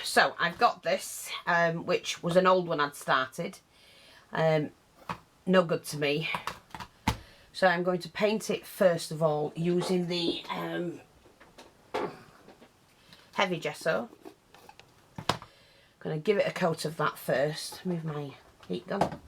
So I've got this, which was an old one I'd started. No good to me. So I'm going to paint it first of all using the heavy gesso. Going to give it a coat of that first. Move my heat gun.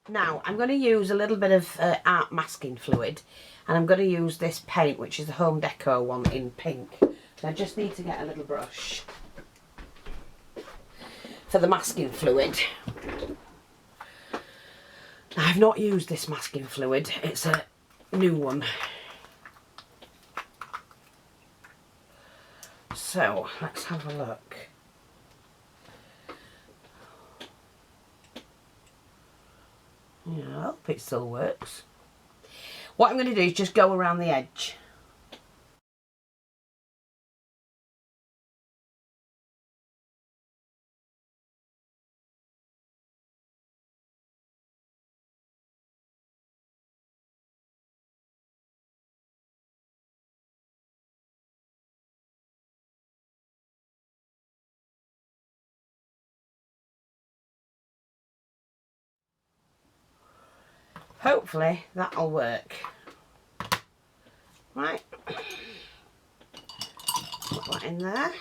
Now I'm going to use a little bit of art masking fluid, and I'm going to use this paint, which is the Home Decor one in pink. So I just need to get a little brush for the masking fluid. Now, I've not used this masking fluid, it's a new one. So let's have a look. Yeah, I hope it still works. What I'm going to do is just go around the edge. Hopefully that'll work. Right, put that in there.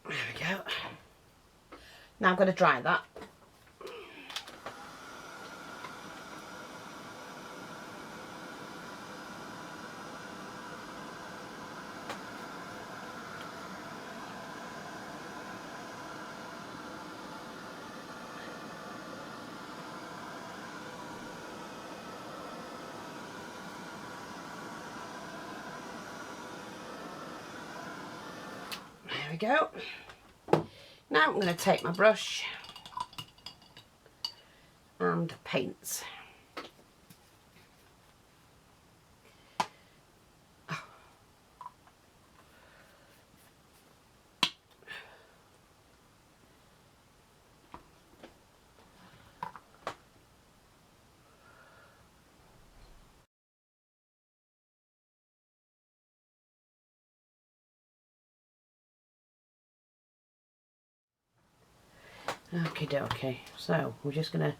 There we go. Now I'm going to dry that. There we go. Now I'm going to take my brush and paints. Okie dokie. So we're just going to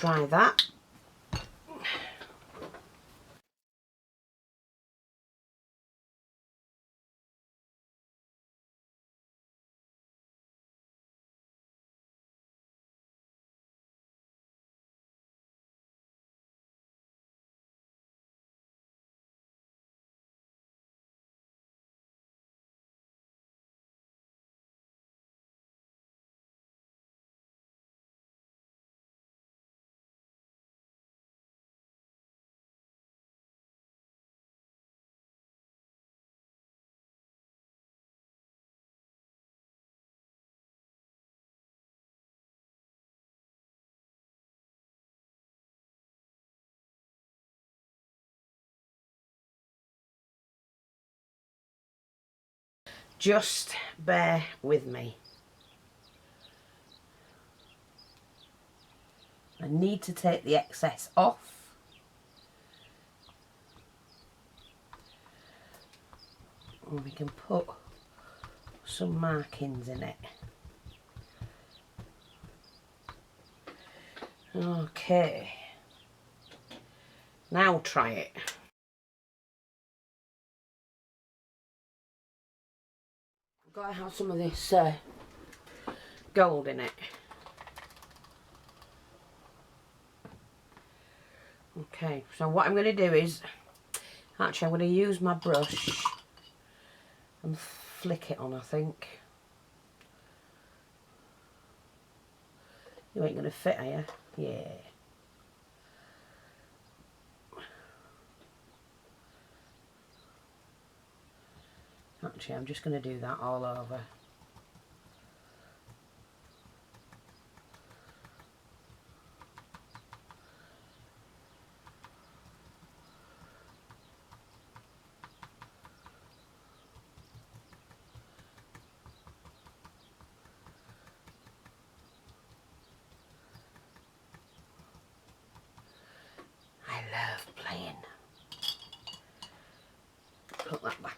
dry that. Just bear with me. I need to take the excess off. And we can put some markings in it. Okay. Now try it. I've got to have some of this gold in it. Okay, so what I'm going to do is, actually I'm going to use my brush and flick it on, I think. You ain't going to fit, are you? Yeah. Actually, I'm just going to do that all over.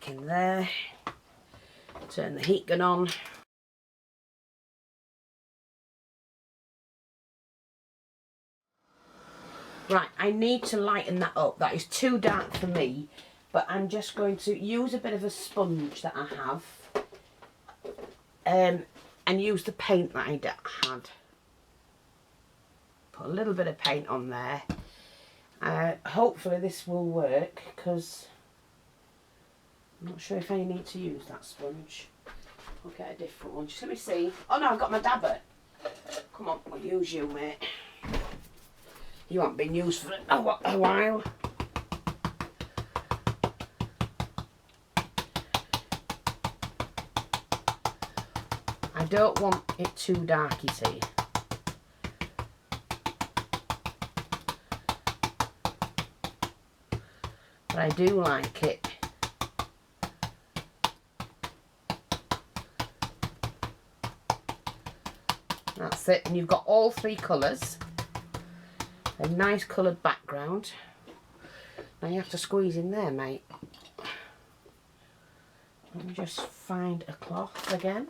back in there. Turn the heat gun on. Right, I need to lighten that up. That is too dark for me, but I'm just going to use a bit of a sponge that I have, and use the paint that I had. Put a little bit of paint on there. Hopefully this will work, because I'm not sure if I need to use that sponge. I'll get a different one. Just let me see. Oh no, I've got my dabber. Come on, we'll use you, mate. You haven't been used for a while. I don't want it too dark, you see. But I do like it. That's it, and you've got all three colours. A nice coloured background. Now you have to squeeze in there, mate. Let me just find a cloth again.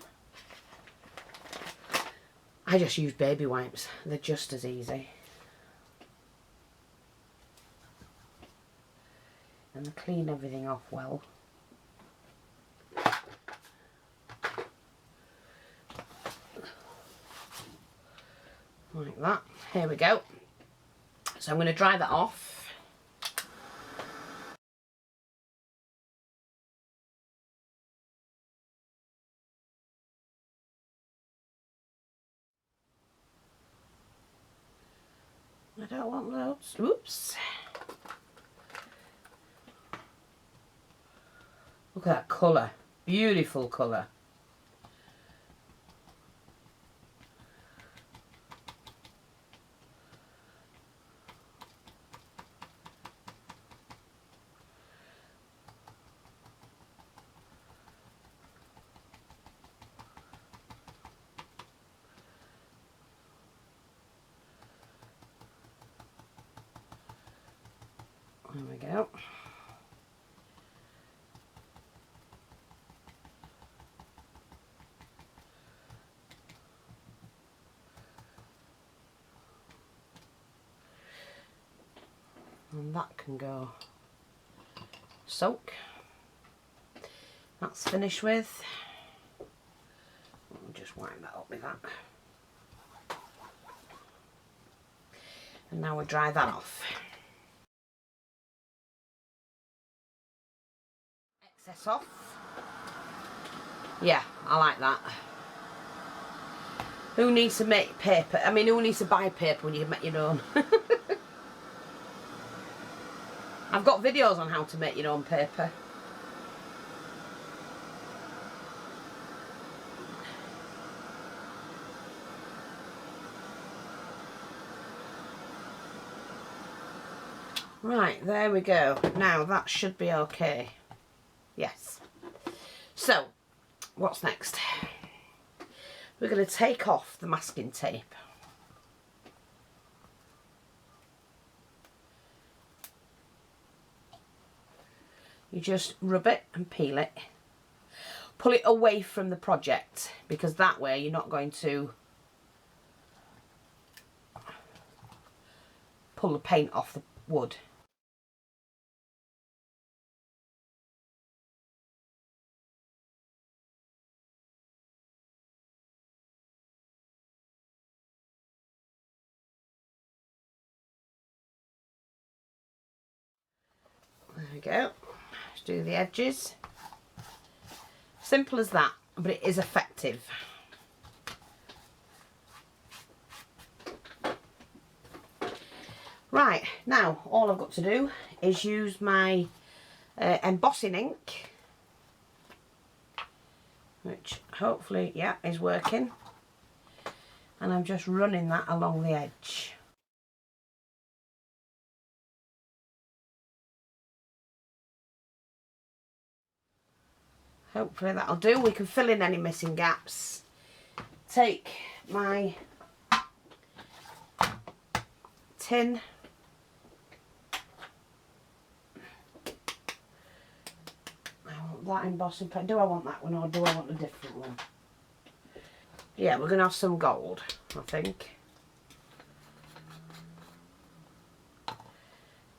I just use baby wipes. They're just as easy. And they clean everything off well. Like that. Here we go. So I'm going to dry that off. I don't want those. Oops. Look at that colour. Beautiful colour. There we go. And that can go soak. That's finished with. I'll just wind that up with that. And now we'll dry that off. Excess off. Yeah, I like that. Who needs to make paper? I mean, who needs to buy paper when you can make your own? I've got videos on how to make your own paper. Right, there we go. Now that should be okay. Yes. So, what's next? We're going to take off the masking tape. You just rub it and peel it. Pull it away from the project, because that way you're not going to pull the paint off the wood. There we go. Let's do the edges. Simple as that, but it is effective. Right, now all I've got to do is use my embossing ink, which hopefully, yeah, is working. And I'm just running that along the edge. Hopefully that'll do. We can fill in any missing gaps. Take my tin. I want want that embossing pen? Do I want that one or do I want a different one? Yeah, we're going to have some gold, I think.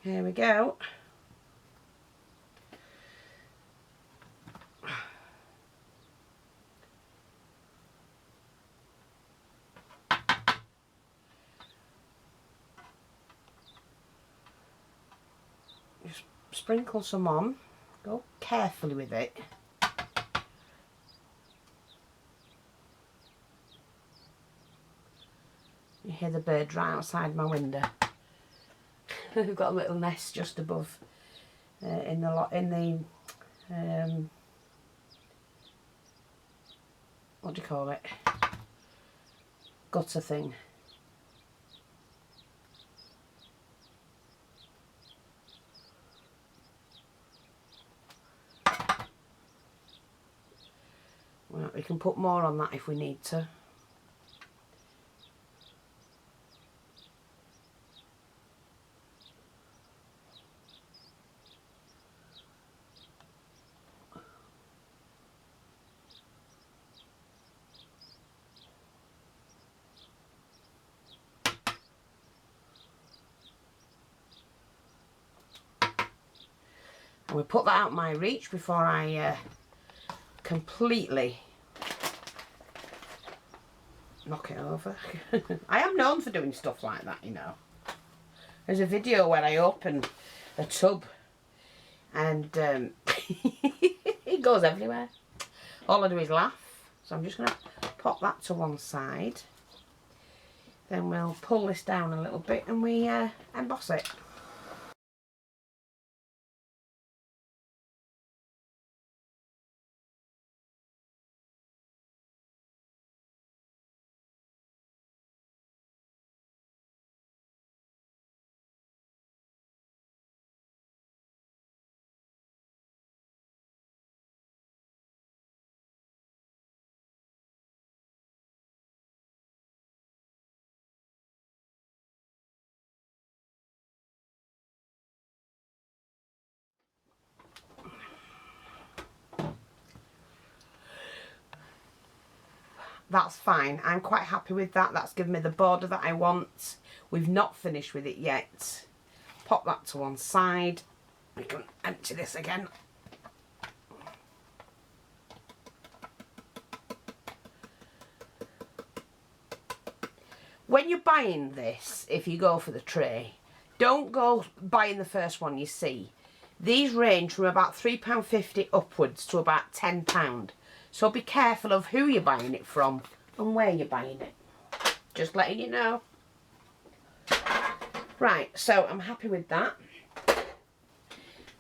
Here we go. Just sprinkle some on. Go carefully with it. You hear the bird right outside my window. We've got a little nest just above in the what do you call it? Gutter thing. Well, we can put more on that if we need to. And we put that out my reach before I completely knock it over. I am known for doing stuff like that, you know. There's a video where I open a tub and it goes everywhere. All I do is laugh. So I'm just going to pop that to one side. Then we'll pull this down a little bit and we emboss it. That's fine. I'm quite happy with that. That's given me the border that I want. We've not finished with it yet. Pop that to one side. We can empty this again. When you're buying this, if you go for the tray, don't go buying the first one you see. These range from about £3.50 upwards to about £10. So be careful of who you're buying it from and where you're buying it. Just letting you know. Right, so I'm happy with that.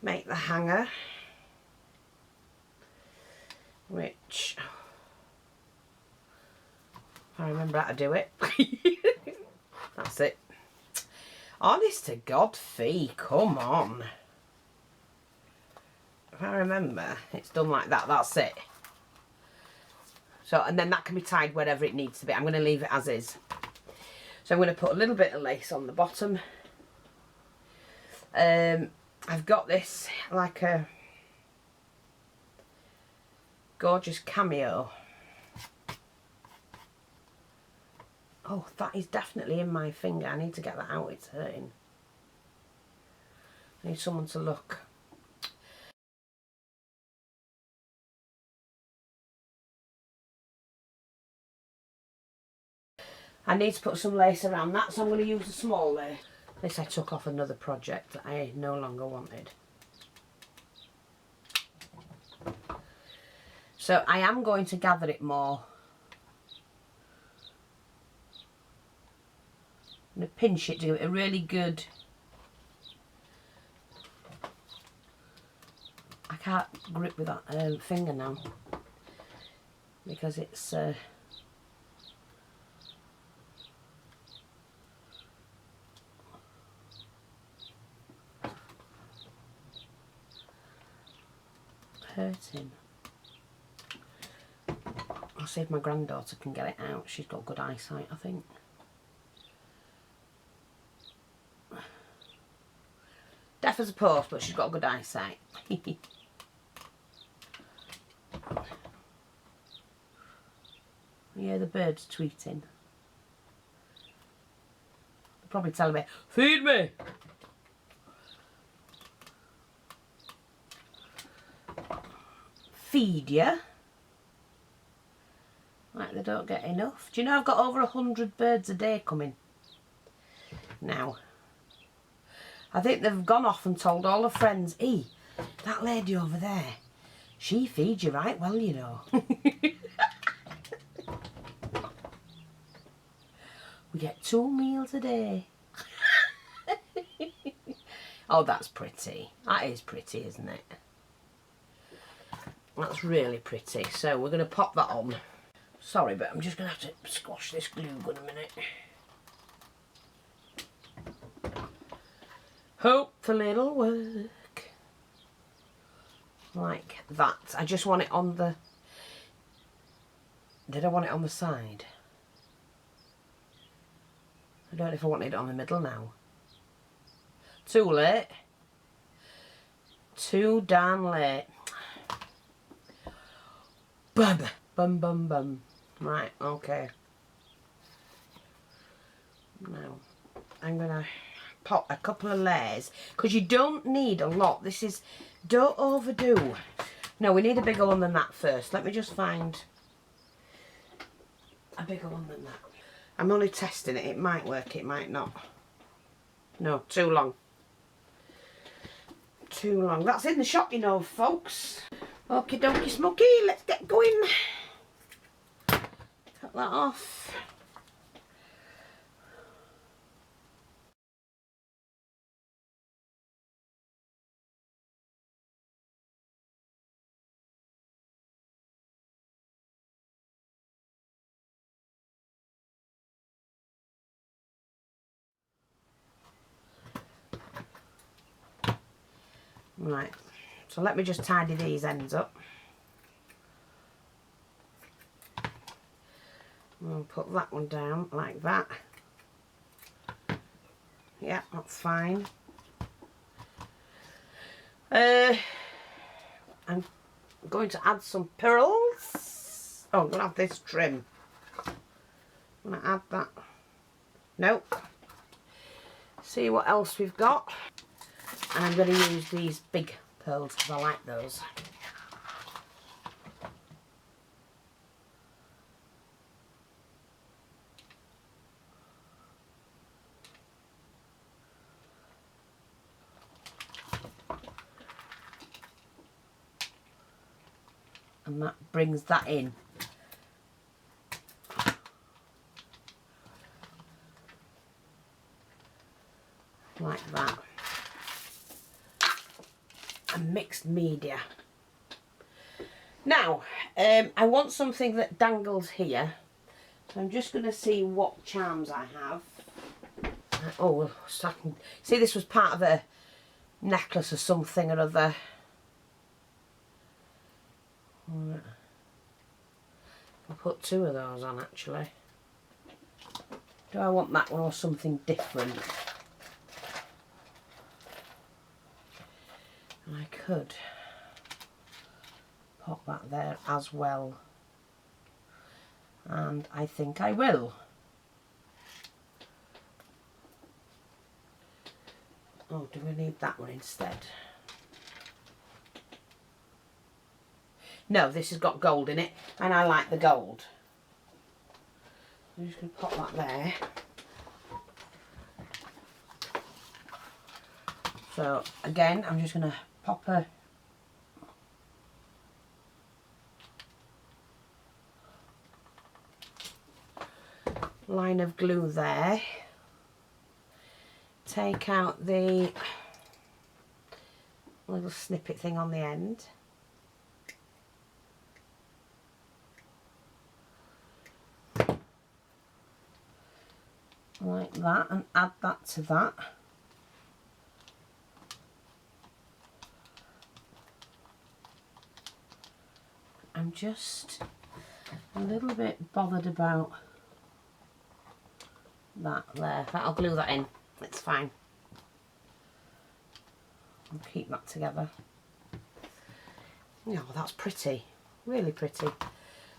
Make the hanger, which, if I remember how to do it. That's it. Honest to God, Fee, come on. If I remember, it's done like that, that's it. So, and then that can be tied wherever it needs to be. I'm going to leave it as is. So I'm going to put a little bit of lace on the bottom. I've got this like a gorgeous cameo. Oh, that is definitely in my finger. I need to get that out. It's hurting. I need someone to look. I need to put some lace around that, so I'm going to use a small lace. This I took off another project that I no longer wanted. So I am going to gather it more. I'm going to pinch it to give it a really good... I can't grip with that finger now because it's... hurting. I'll see if my granddaughter can get it out. She's got good eyesight, I think. Deaf as a post, but she's got good eyesight. You hear the birds tweeting. They're probably telling me, feed me! Feed you? Like they don't get enough. Do you know I've got over 100 birds a day coming now? I think they've gone off and told all her friends, "Hey, that lady over there, she feeds you right well, you know." We get 2 meals a day. Oh, that's pretty. That is pretty, isn't it? That's really pretty. So we're going to pop that on. Sorry, but I'm just going to have to squash this glue gun a minute. Hopefully it'll work. Like that. I just want it on the... Did I want it on the side? I don't know if I wanted it on the middle now. Too late. Too darn late. Bum, bum, bum, bum. Right, okay. Now, I'm going to pop a couple of layers, because you don't need a lot. This is, don't overdo. No, we need a bigger one than that first. Let me just find a bigger one than that. I'm only testing it. It might work, it might not. No, too long. Too long. That's in the shop, you know, folks. Okie dokie smoky, let's get going. Cut that off. Right, so let me just tidy these ends up. We'll put that one down like that. Yeah, that's fine. I'm going to add some pearls. Oh, I'm going to have this trim. I'm going to add that. Nope. See what else we've got. And I'm going to use these big pearls because I like those. And that brings that in. Like that. And mixed media. Now, I want something that dangles here. So I'm just going to see what charms I have. Oh, so I can see this was part of a necklace or something or other. I'll put 2 of those on actually. Do I want that one or something different? I could pop that there as well. And I think I will. Oh, do we need that one instead? No, this has got gold in it, and I like the gold. I'm just going to pop that there. So, again, I'm just going to pop a line of glue there. Take out the little snippet thing on the end. Like that, and add that to that. I'm just a little bit bothered about that there. I'll glue that in, it's fine. I'll keep that together. Oh, that's pretty, really pretty.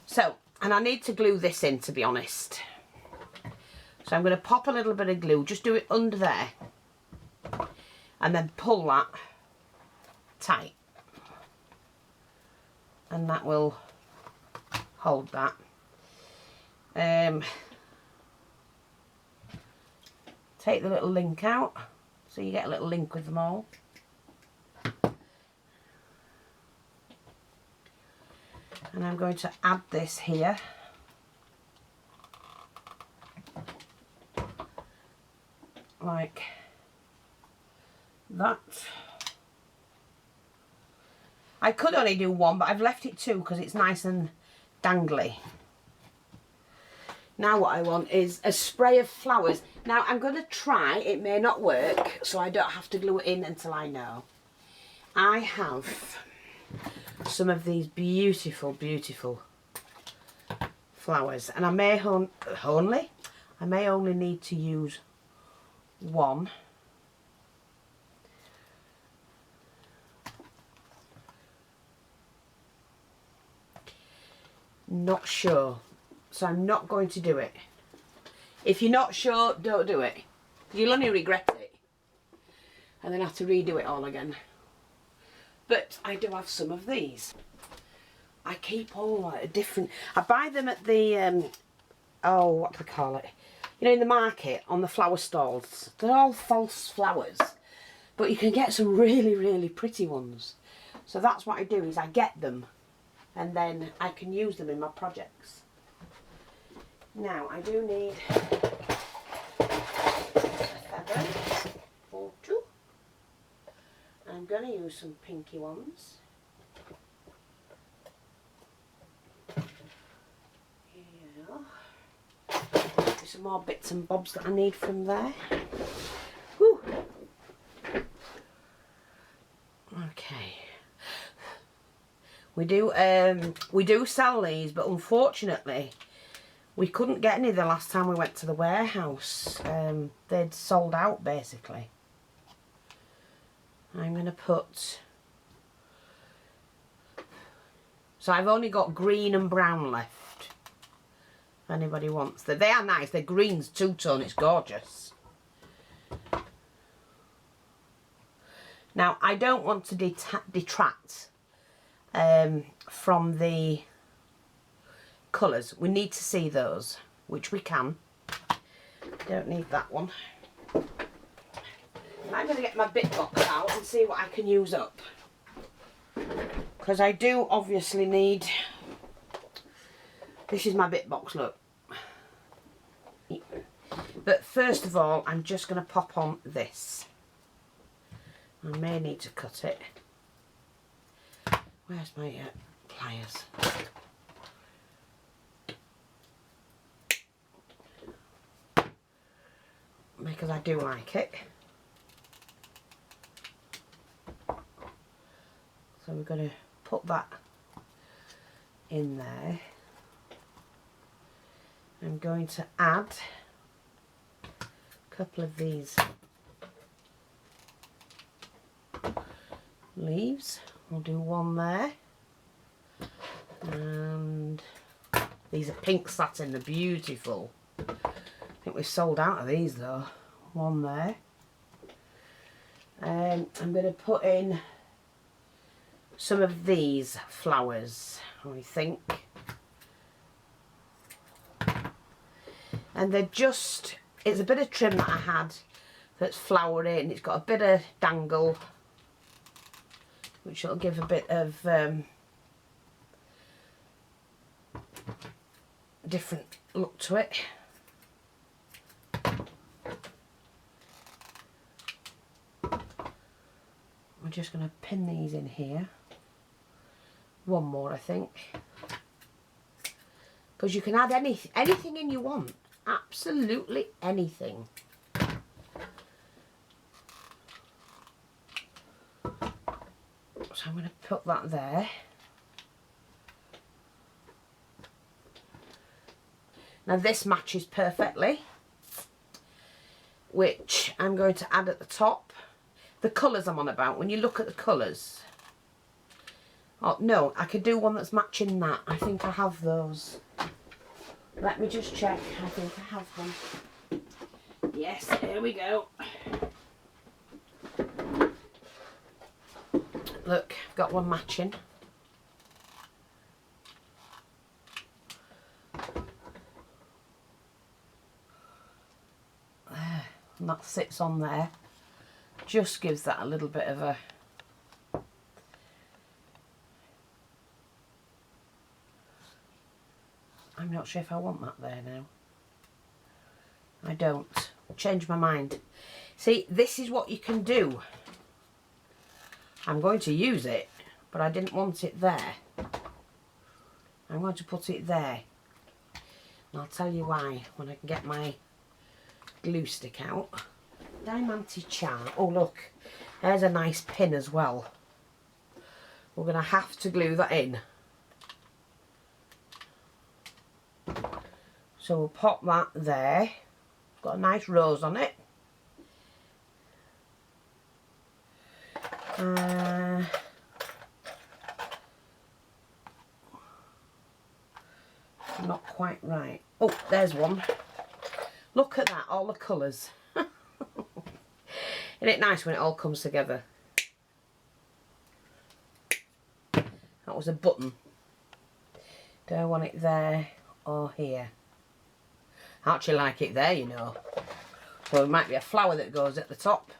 So And I need to glue this in, to be honest. So I'm going to pop a little bit of glue, just do it under there. And then pull that tight. And that will hold that. Take the little link out, so you get a little link with them all. And I'm going to add this here. Like that. I could only do one, but I've left it two because it's nice and dangly. Now what I want is a spray of flowers. Now I'm going to try, it may not work, so I don't have to glue it in until I know. I have some of these beautiful, beautiful flowers, and I may only need to use one. Not sure, so I'm not going to do it. If you're not sure, don't do it. You'll only regret it and then have to redo it all again. But I do have some of these. I keep all different. I buy them at the oh, what do they call it? You know, in the market, on the flower stalls. They're all false flowers, but you can get some really, really pretty ones. So that's what I do, is I get them and then I can use them in my projects. Now I do need a feather or two. I'm going to use some pinky ones. Yeah. There's some more bits and bobs that I need from there. Whew. Okay. We do sell these, but unfortunately we couldn't get any the last time we went to the warehouse. They'd sold out basically. I'm going to put, so I've only got green and brown left. If anybody wants them. They are nice, they're greens two-tone, it's gorgeous. Now I don't want to detract from the colours. We need to see those, which we can. Don't need that one. I'm going to get my bit box out and see what I can use up, because I do obviously need, this is my bit box, look. But first of all, I'm just going to pop on this. I may need to cut it. Where's my pliers? Because I do like it. So we're going to put that in there. I'm going to add a couple of these leaves. We'll do one there. And these are pink satin, they're beautiful. I think we've sold out of these though. One there. I'm going to put in some of these flowers, I think. And they're just, it's a bit of trim that I had that's flowery, and it's got a bit of dangle, which will give a bit of different look to it. We're just going to pin these in here. One more, I think, because you can add anything in you want, absolutely anything. So I'm going to put that there. Now this matches perfectly, which I'm going to add at the top. The colours I'm on about, when you look at the colours. Oh, no, I could do one that's matching that. I think I have those. Let me just check. I think I have them. Yes, here we go. Look, I've got one matching. There, and that sits on there. Just gives that a little bit of a... I'm not sure if I want that there now. I don't. Change my mind. See, this is what you can do. I'm going to use it, but I didn't want it there. I'm going to put it there. And I'll tell you why when I can get my glue stick out. Diamante charm. Oh, look. There's a nice pin as well. We're going to have to glue that in. So we'll pop that there. Got a nice rose on it. Not quite right. Oh, there's one. Look at that, all the colours. Isn't it nice when it all comes together? That was a button. Do I want it there or here? I actually like it there, you know. So it might be a flower that goes at the top.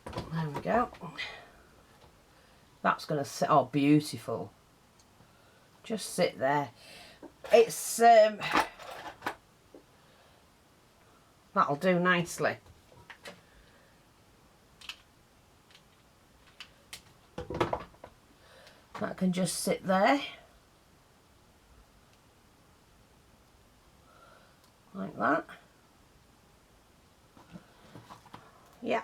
There we go. That's going to sit, oh, beautiful. Just sit there. It's, that'll do nicely. That can just sit there. Like that. Yeah,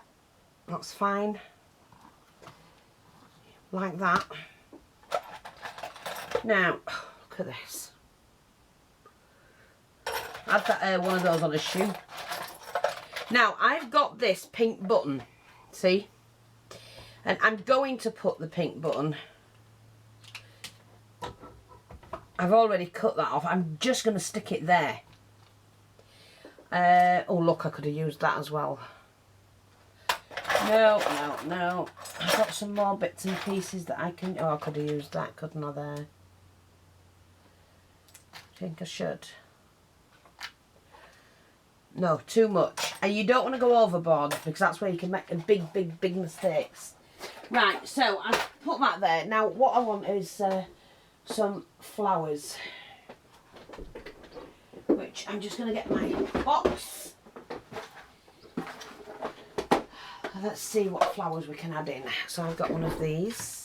that's fine. Like that. Now, look at this. I've got one of those on a shoe. Now, I've got this pink button, see? And I'm going to put the pink button. I've already cut that off. I'm just going to stick it there. Oh, look, I could have used that as well. No. I've got some more bits and pieces that I can... Oh, I could have used that, couldn't I, there? I think I should. No, too much. And you don't want to go overboard, because that's where you can make big mistakes. Right, so I've put that there. Now, what I want is some flowers. Which I'm just going to get my box. Let's see what flowers we can add in. So I've got one of these.